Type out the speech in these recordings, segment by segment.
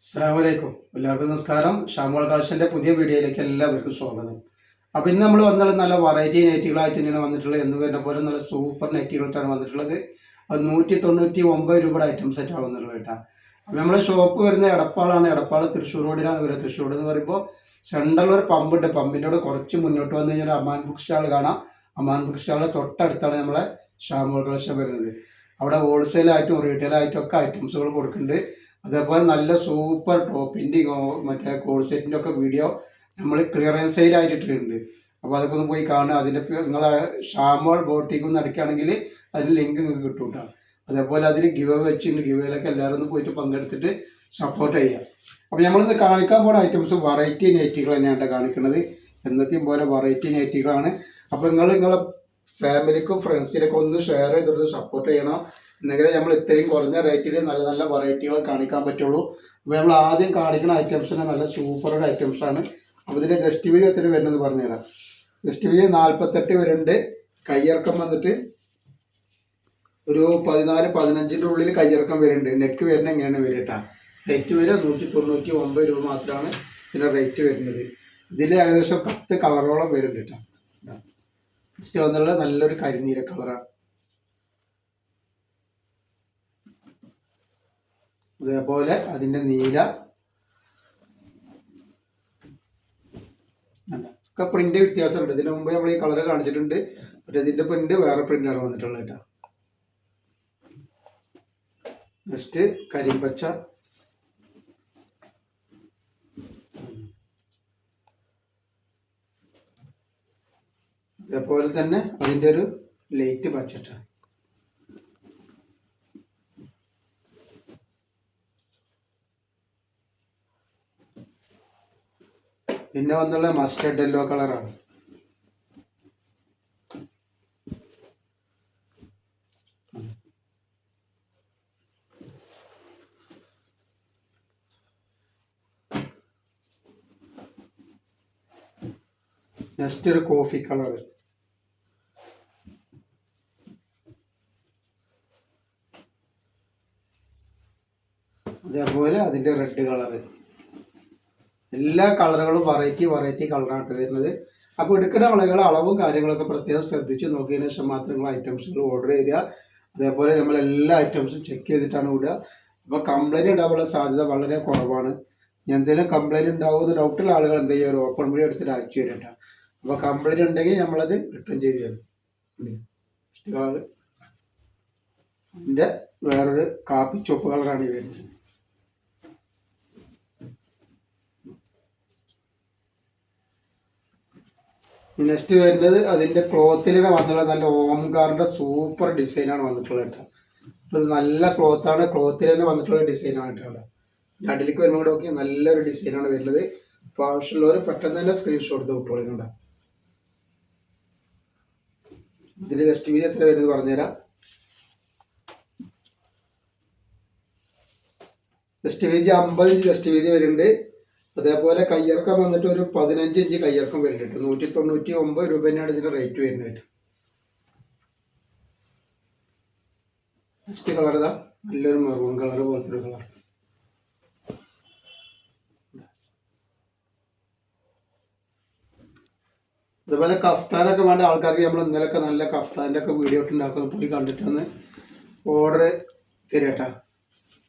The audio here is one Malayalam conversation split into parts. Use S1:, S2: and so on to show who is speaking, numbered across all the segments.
S1: അസ്സലാമലൈക്കും. എല്ലാവർക്കും നമസ്കാരം. ഷാമോൾ കളക്ഷൻ്റെ പുതിയ വീഡിയോയിലേക്ക് എല്ലാവർക്കും സ്വാഗതം. അപ്പോൾ ഇന്ന് നമ്മൾ വന്നത് നല്ല വെറൈറ്റി നെറ്റുകളായിട്ട് തന്നെയാണ് വന്നിട്ടുള്ളത്. എന്ന് വരുന്ന പോലെ നല്ല സൂപ്പർ നെറ്റുകളായിട്ടാണ് വന്നിട്ടുള്ളത്. അത് 199 രൂപയുടെ ഐറ്റംസ് ആയിട്ടാണ് വന്നിട്ടുള്ളത് കേട്ടോ. അപ്പോൾ നമ്മുടെ ഷോപ്പ് വരുന്ന എടപ്പാളാണ്. എടപ്പാൾ തൃശ്ശൂർ റോഡിലാണ് വരുന്നത്. തൃശ്ശൂർ എന്ന് പറയുമ്പോൾ സെൻട്രൽ ഒരു പമ്പുണ്ട്. പമ്പിൻ്റെ അവിടെ കുറച്ച് മുന്നോട്ട് വന്നു കഴിഞ്ഞാൽ അമാൻ ബുക്ക് സ്റ്റാൾ കാണാം. അമാൻ ബുക്ക് സ്റ്റാളിൻ്റെ തൊട്ടടുത്താണ് നമ്മളെ ഷാമോൾ കളക്ഷൻ വരുന്നത്. അവിടെ ഹോൾസെയിലായിട്ടും റീറ്റെയിലായിട്ടും ഒക്കെ ഐറ്റംസുകൾ കൊടുക്കുന്നുണ്ട്. അതേപോലെ നല്ല സൂപ്പർ ടോപ്പിൻ്റെ മറ്റേ കോഴ്സെറ്റിൻ്റെ ഒക്കെ വീഡിയോ നമ്മൾ ക്ലിയറൻസ് സെയിലായിട്ട് ഇട്ടിട്ടുണ്ട്. അപ്പോൾ അതൊക്കെ ഒന്ന് പോയി കാണുക. അതിൻ്റെ നിങ്ങളെ ഷാമോൾ ബോട്ടിക്ക് ഒന്ന് അടിക്കുകയാണെങ്കിൽ അതിന് ലിങ്ക് നിങ്ങൾക്ക് കിട്ടും കേട്ടോ. അതേപോലെ അതിൽ ഗിവ് വെച്ചിട്ടുണ്ട്. ഗിവേയിലൊക്കെ എല്ലാവരും ഒന്ന് പോയിട്ട് പങ്കെടുത്തിട്ട് സപ്പോർട്ട് ചെയ്യുക. അപ്പോൾ നമ്മളിന്ന് കാണിക്കാൻ പോകുന്ന ഐറ്റംസ് വെറൈറ്റി നെറ്റുകൾ തന്നെയാണ് കാണിക്കുന്നത്. എന്നത്തെയും പോലെ വെറൈറ്റി നെറ്റുകളാണ്. അപ്പോൾ നിങ്ങളെ ഫാമിലിക്കും ഫ്രണ്ട്സിനൊക്കെ ഒന്ന് ഷെയർ ചെയ്തിട്ട് സപ്പോർട്ട് ചെയ്യണം. എന്നെങ്കിലും നമ്മൾ ഇത്രയും കുറഞ്ഞ റേറ്റിൽ നല്ല നല്ല വെറൈറ്റികൾ കാണിക്കാൻ പറ്റുള്ളൂ. അപ്പോൾ നമ്മൾ ആദ്യം കാണിക്കുന്ന ഐറ്റംസിന് നല്ല സൂപ്പർ ഐറ്റംസാണ്. അപ്പോൾ ഇതിൻ്റെ ജസ്റ്റ് വീതി എത്ര വരുന്നത് പറഞ്ഞുതരാം. ജസ്റ്റ് വീതി 48 വരുന്നുണ്ട്. കയ്യിറക്കം വന്നിട്ട് ഒരു 14-15 ഉള്ളിൽ കയ്യിറക്കം വരുന്നുണ്ട്. നെക്ക് വരുന്നത് എങ്ങനെയാണ് വരിക കേട്ടോ. റേറ്റ് വരിക 199 രൂപ മാത്രമാണ് ഇതിൻ്റെ റേറ്റ് വരുന്നത്. ഇതിൽ ഏകദേശം 10 കളറോളം വരുന്നുണ്ട് കേട്ടോ. ജസ്റ്റ് വന്നുള്ള നല്ലൊരു കരിനീല കളറാണ്. അതേപോലെ അതിൻ്റെ നീല ഒക്കെ പ്രിന്റ് വ്യത്യാസമുണ്ട്. ഇതിന് മുമ്പ് നമ്മൾ ഈ കളർ കാണിച്ചിട്ടുണ്ട്. പക്ഷേ ഇതിൻ്റെ പ്രിന്റ് വേറെ പ്രിന്റാണ് വന്നിട്ടുള്ളത് കേട്ടോ. നെക്സ്റ്റ് കരിമ്പച്ച, അതേപോലെ തന്നെ അതിൻ്റെ ഒരു ലൈറ്റ് പച്ചട്ട. പിന്നെ വന്നുള്ള മസ്റ്റർഡ് യെല്ലോ കളറാണ്. നെക്സ്റ്റ് ഒരു കോഫി കളർ. അതേപോലെ അതിൻ്റെ റെഡ് കളറ്. എല്ലാ കളറുകളും വെറൈറ്റി കളറാണ് വരുന്നത്. അപ്പോൾ എടുക്കുന്ന ആളുകൾ അളവും കാര്യങ്ങളൊക്കെ പ്രത്യേകം ശ്രദ്ധിച്ച് നോക്കിയതിനു ശേഷം മാത്രം നിങ്ങൾ ഐറ്റംസുകൾ ഓർഡർ ചെയ്യുക. അതേപോലെ നമ്മൾ എല്ലാ ഐറ്റംസും ചെക്ക് ചെയ്തിട്ടാണ് വിടുക. അപ്പോൾ കംപ്ലൈൻറ്റ് ഉണ്ടാവാനുള്ള സാധ്യത വളരെ കുറവാണ്. എന്തെങ്കിലും കംപ്ലൈൻറ്റ് ഉണ്ടാവുമെന്ന് ഡൗട്ടുള്ള ആളുകൾ എന്ത് ചെയ്യുക, ഒരു ഓപ്പൺ വീഡിയോ എടുത്തിട്ട് അയച്ചു തരും കേട്ടോ. അപ്പോൾ കംപ്ലൈൻറ്റ് ഉണ്ടെങ്കിൽ നമ്മളത് റിട്ടേൺ ചെയ്ത് തരും. കളർ അതിൻ്റെ വേറൊരു കാപ്പി ചുവപ്പ് കളറാണ് ഈ വരുന്നത്. നെക്സ്റ്റ് വരുന്നത് അതിൻ്റെ ക്ലോത്തിലാണ് വന്നിട്ടുള്ള നല്ല ഓംകാറിൻ്റെ സൂപ്പർ ഡിസൈനാണ് വന്നിട്ടുള്ളത് കേട്ടോ. അപ്പോൾ ഇത് നല്ല ക്ലോത്താണ്. ക്ലോത്തിൽ തന്നെ വന്നിട്ടുള്ള ഡിസൈനാണ് കേട്ടോ. അടിയിലേക്ക് വരുമ്പോൾ കൂടെ നോക്കി നല്ലൊരു ഡിസൈനാണ് വരുന്നത്. അപ്പോൾ ആവശ്യമുള്ളവർ പെട്ടെന്ന് തന്നെ സ്ക്രീൻഷോട്ട് എടുത്ത് വിട്ടോളിക്കണ്ട. ഇതിൻ്റെ ജസ്റ്റ് വീതി എത്ര വരുന്നത് പറഞ്ഞുതരാം. ജസ്റ്റ് വീതി 50 ഇഞ്ച് ജസ്റ്റ് വീതി വരുന്നുണ്ട്. അതേപോലെ കയ്യിറക്കം വന്നിട്ട് ഒരു 15 ഇഞ്ച് കയ്യിറക്കം വരുന്നുണ്ട്. 199 രൂപ തന്നെയാണ് ഇതിൻ്റെ റേറ്റ് വരുന്നത്. നെക്സ്റ്റ് കളർ ഇതാ നല്ലൊരു മെറൂൺ കളർ പോലത്തെ ഒരു കളർ. അതുപോലെ കഫ്താനൊക്കെ വേണ്ട ആൾക്കാർക്ക് നമ്മൾ ഇന്നലെയൊക്കെ നല്ല കഫ്താൻ്റെ ഒക്കെ വീഡിയോ ഉണ്ടാക്കുന്നത് പോയി കണ്ടിട്ടൊന്ന് ഓർഡർ തരാട്ടാ.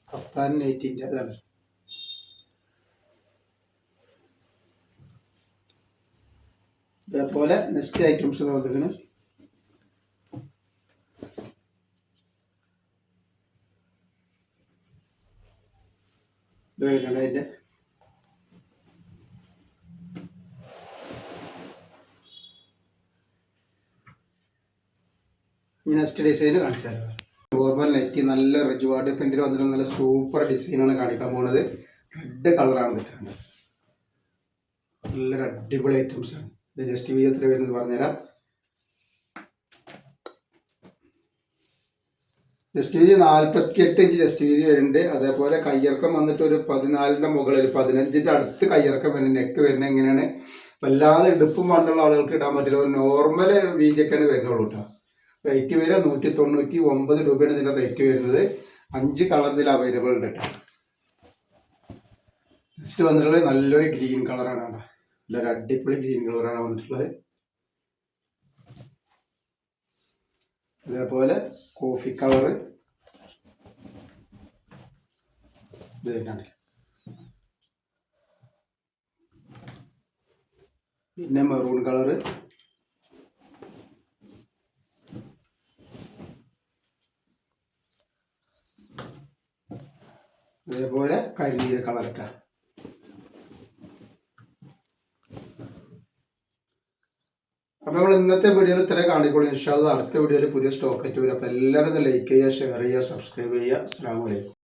S1: കഫ്താൻ നൈറ്റിൻ്റെ അതാണ്. അതേപോലെ നെക്സ്റ്റ് ഐറ്റംസ് വന്നിരിക്കുന്നു. അതിൻ്റെ നെക്സ്റ്റ് ഡിസൈൻ കാണിച്ചു തരാം. നോർമൽ നെറ്റ് നല്ല റിജ്വാർഡ് പ്രിന്റിൽ വന്നിട്ട് നല്ല സൂപ്പർ ഡിസൈനാണ് കാണിക്കാൻ പോകുന്നത്. റെഡ് കളറാണ് കിട്ടുന്നത്. നല്ലൊരു അടിപൊളി ഐറ്റംസ് ആണ്. ഇത് ജസ്റ്റ് വീതി എത്ര വരുന്നത് പറഞ്ഞുതരാം. ജസ്റ്റ് വീതി 48 ഇഞ്ച് ജസ്റ്റ് വീതി വരുന്നുണ്ട്. അതേപോലെ കയ്യിറക്കം വന്നിട്ട് ഒരു 14ന്റെ മുകളിൽ 15ന്റെ അടുത്ത് കയ്യിറക്കം വരുന്നത്. നെക്ക് വരുന്നത് എങ്ങനെയാണ്, വല്ലാതെ ഇടുപ്പും പണ്ടുള്ള ആളുകൾക്ക് ഇടാൻ പറ്റില്ല. ഒരു നോർമൽ വീതിയൊക്കെയാണ് വരുന്നുള്ളൂ കേട്ടോ. റേറ്റ് വരിക 199 രൂപയാണ് ഇതിൻ്റെ റേറ്റ് വരുന്നത്. 5 കളർ ഇതിൽ അവൈലബിൾ ഉണ്ട് കേട്ടോ. നെക്സ്റ്റ് വന്നിട്ടുള്ളത് നല്ലൊരു ഗ്രീൻ കളറാണ് കേട്ടോ. നല്ലൊരു അടിപൊളി ഗ്രീൻ കളറാണ് വന്നിട്ടുള്ളത്. അതേപോലെ കോഫി കളറ് ഇതാണ്. പിന്നെ മെറൂൺ കളറ്, അതേപോലെ കരിനീല കളറൊക്കെ. അപ്പോൾ നമ്മൾ ഇന്നത്തെ വീഡിയോയിൽ ഇത്ര കാണിക്കോളൂ. ഇൻഷാ അല്ലാഹ് അടുത്ത വീഡിയോയിൽ പുതിയ സ്റ്റോക്ക് ആയിട്ട് വരും. അപ്പോൾ എല്ലാവരും ലൈക്ക് ചെയ്യുക, ഷെയർ ചെയ്യുക, സബ്സ്ക്രൈബ് ചെയ്യുക. അസ്സലാമു അലൈക്കും.